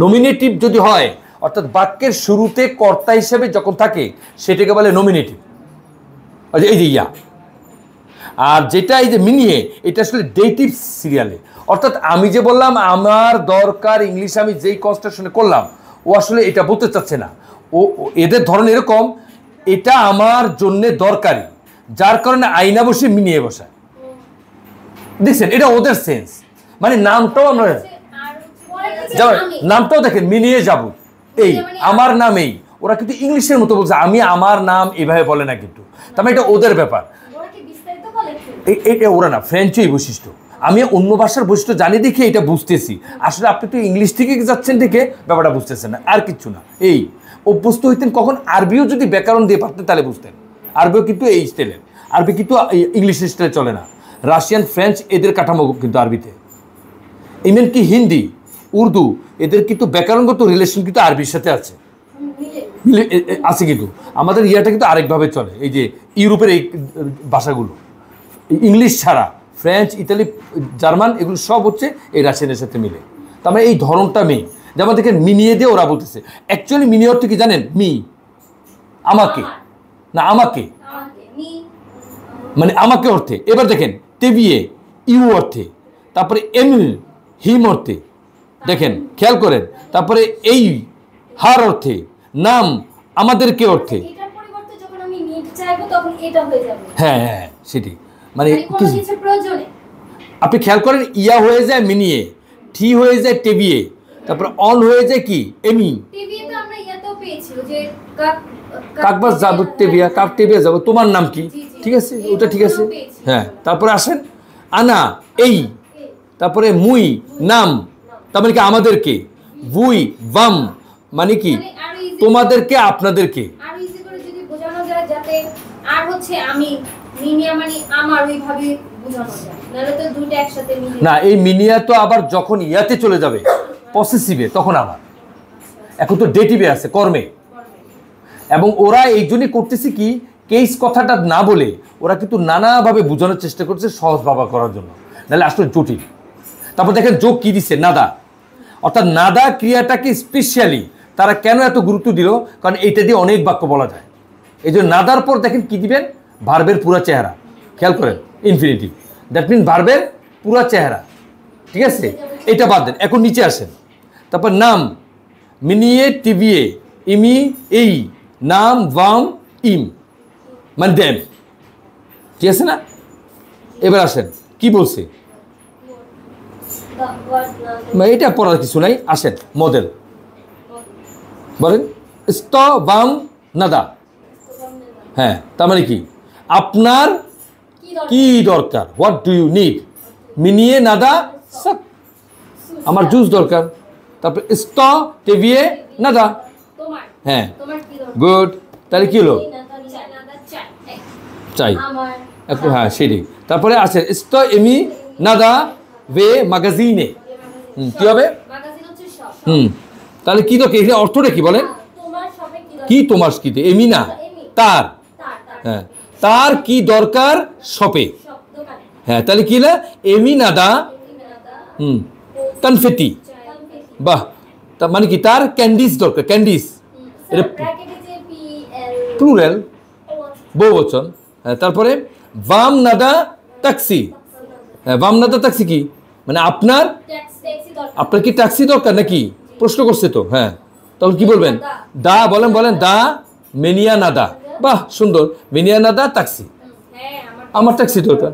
Nominative যদি হয় অর্থাৎ বাক্যের শুরুতে কর্তা হিসেবে যখন থাকে সেটাকে বলে নমিনেটিভ, এই যে ইয়া। আর যেটা এই যে মিনিয়ে, এটা আসলে ডেটিভ সিরিয়ালে, অর্থাৎ আমি যে বললাম আমার দরকার ইংলিশ, আমি যেই কনস্ট্রাকশনে করলাম ও আসলে এটা বলতে চাচ্ছে না। ও এদের ধরন এরকম, এটা আমার জন্য দরকারি, যার কারণে আইনা বসে মিনিয়ে বসায়। দেখছেন, এটা ওদের সেন্স। মানে নামটাও আমরা নামটাও দেখেন মিনিয়ে যাব, এই আমার নাম এই, ওরা কিন্তু ইংলিশের মতো বলছে, আমি আমার নাম এভাবে বলে না কিন্তু, তার মানে এটা ওদের ব্যাপার। এটা ওরা না, ফ্রেঞ্চও এই বৈশিষ্ট্য। আমি অন্য ভাষার বৈশিষ্ট্য জানি দেখে এটা বুঝতেছি, আসলে আপনি তো ইংলিশ থেকে যাচ্ছেন দেখে ব্যাপারটা বুঝতেছেন না, আর কিচ্ছু না। এই অভ্যস্ত হইতেন কখন, আরবিও যদি ব্যাকরণ দিয়ে পারতেন তাহলে বুঝতেন। আরবিও কিন্তু এই স্টাইলের, আরবি কিন্তু ইংলিশ স্টাইলে চলে না। রাশিয়ান, ফ্রেঞ্চ এদের কাঠামো কিন্তু আরবিতে, ইভেন কি হিন্দি, উর্দু এদের কিন্তু ব্যাকরণগত রিলেশন কিন্তু আরবির সাথে আছে, আছে কিন্তু। আমাদের ইয়াটা কিন্তু আরেকভাবে চলে, এই যে ইউরোপের এই ভাষাগুলো ইংলিশ ছাড়া, ফ্রেঞ্চ, ইতালি, জার্মান এগুলো সব হচ্ছে এই রাশিয়ানের সাথে মিলে। তার মানে এই ধরনটা মেয়ে, যেমন দেখেন মিনিয়ে দিয়ে ওরা বলতেছে, অ্যাকচুয়ালি মিনি অর্থ কি জানেন? মি, আমাকে, না আমাকে, মানে আমাকে অর্থে। এবার দেখেন তেবিয়ে, ইউ অর্থে, তারপরে এম, হিম অর্থে, দেখেন খেয়াল করেন, তারপরে এই হার অর্থে, নাম আমাদেরকে অর্থে। হ্যাঁ হ্যাঁ সেটি, মানে আপনি খেয়াল করেন ইয়া হয়ে যায় মিনিয়ে, ঠি হয়ে যায় টেবিয়ে, তারপরে অন হয়ে যায় কি এমি, কাকবাস যাবো টেবিয়া, কাপ টেবিয়া যাবো, তোমার নাম কি, ঠিক আছে ওটা ঠিক আছে। হ্যাঁ তারপরে আসেন আনা, এই, তারপরে মুই, নাম, তার মানে কি আমাদেরকে, বুই, বাম মানে কি তোমাদেরকে, আপনাদেরকে। না এই মিনিয়া তো আবার যখন ইয়াতে চলে যাবে পসেসিভে তখন আমার, এখন তো ডেটিভে আছে, কর্মে। এবং ওরা এই জন্যই করতেছে কি, কেস কথাটা না বলে ওরা কিন্তু নানাভাবে বোঝানোর চেষ্টা করছে সহজ ভাবা করার জন্য, নাহলে আসলে জটিল। তারপর দেখেন যোগ কি দিচ্ছে, নাদা, অর্থাৎ নাদা ক্রিয়াটাকে স্পেশালি তারা কেন এত গুরুত্ব দিল, কারণ এইটা দিয়ে অনেক বাক্য বলা যায়। এই জন্য নাদার পর দেখেন কি দিবেন, ভার্বের পুরা চেহারা, খেয়াল করেন ইনফিনিটিভ, দ্যাট মিন ভার্বের পুরা চেহারা, ঠিক আছে। এটা বাদ দেন, এখন নিচে আসেন। তারপর নাম, মিনিয়ে টিভিয়ে, ইমি এই, নাম ওয়াম ইম মানে দেম, ঠিক আছে না। এবার আসেন কি বলছে, এটা পড়ার কিছু নাই, আসেন মডেল বলেন, স্ত বাম নাদা। হ্যাঁ তার মানে কি, আপনার কি দরকার, হোয়াট ডু ইউ নিড, মিনিয়ে নাদা সাক, আমার জুস দরকার, তারপর স্ত টেভিয়ে নাদা। হ্যাঁ গুড, তাহলে কি হলো, চাই, হ্যাঁ সেটি। তারপরে আছে স্ত এমি নাদা ভে ম্যাগাজিনে, কি হবে, তাহলে কি দরকার, এখানে অর্থটা কি বলেন, কি তোমার কি, এমি না তার, হ্যাঁ তার কি দরকার শপে, হ্যাঁ তাহলে কি না এমি নাদা কনফেটি, বাহ, তার মানে কি তার ক্যান্ডিস দরকার, ক্যান্ডিস এটা প্লুরাল বহুবচন। হ্যাঁ তারপরে বাম নাদা ট্যাক্সি, হ্যাঁ বাম নাদা ট্যাক্সি কি মানে আপনার, আপনার কি ট্যাক্সি দরকার নাকি, প্রশ্ন করছে তো। হ্যাঁ তখন কি বলবেন, দা বলেন, বলেন দা মেনিয়া নাদা, বাহ সুন্দর, মেনিয়া নাদা ট্যাক্সি, আমার ট্যাক্সি দরকার।